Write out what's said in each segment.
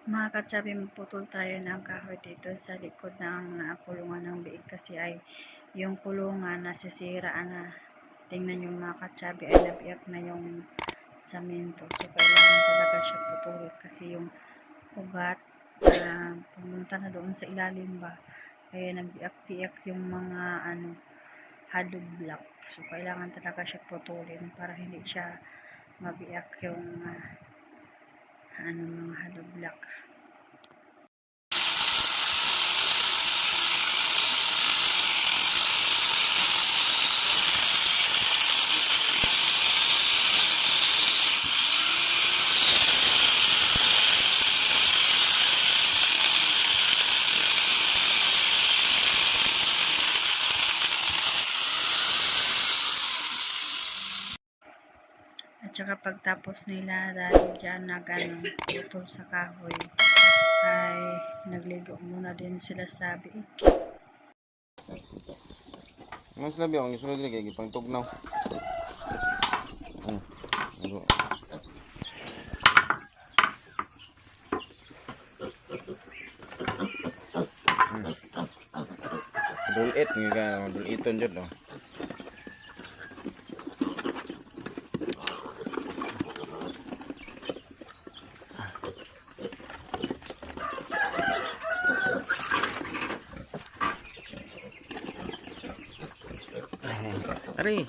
Mga katsabi, magputol tayo ng kahoy dito sa likod ng kulungan ng biig kasi ay yung kulungan nasisira na. Tingnan yung mga katsabi ay nabiyak na yung samento. So, kailangan talaga siya putulin kasi yung ugat pumunta na doon sa ilalim ba. Kaya nagbiyak-biyak yung mga hollow block. So, kailangan talaga siya putulin para hindi siya mabiyak yung mga hollow block. At saka pagtapos nila dahil dyan putol sa kahoy ay nagligo muna din sila sa biig. Mas labi ang isunod nila kay gipang tugnaw. Dulit nga duliton jud oh. Ari.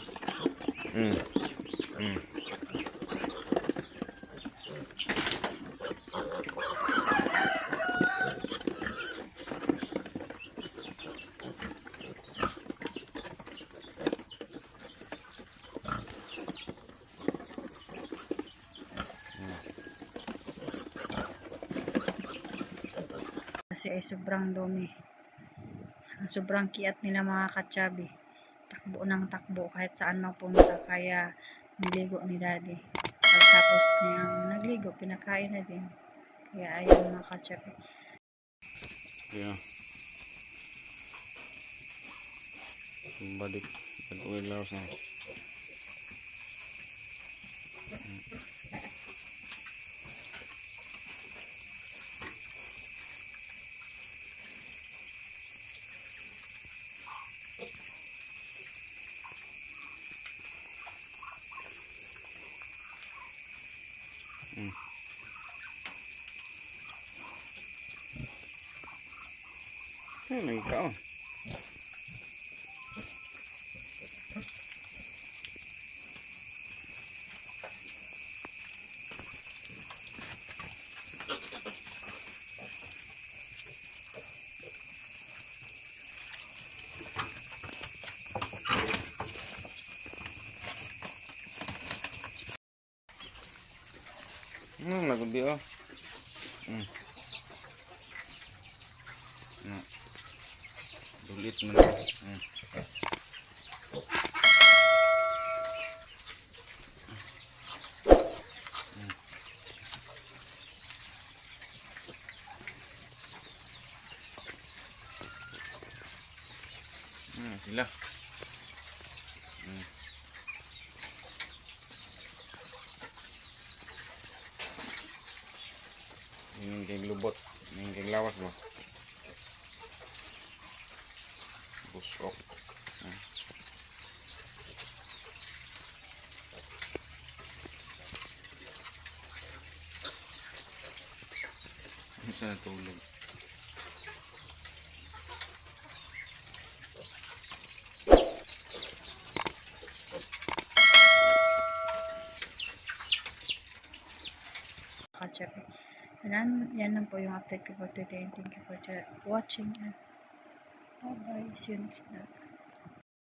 Kasi ay sobrang dumi. Sobrang kiat nila mga katsabi. Takbo ng takbo kahit saan mapunta. Kaya niligo ni daddy. Pagtapos niyang nagligo, pinakain na din. Kaya ayun mga katsabi. Yeah. Balik oil laos na. Lagi ka oh. Nagubi oh. Dulit mo na. Sila. Yung kay lubot, yung kay lawas ba? Busok. Isa natulog. Katsabi. Yan lang po yung update ko for today. Thank you for watching. Bye bye. See you next vlog.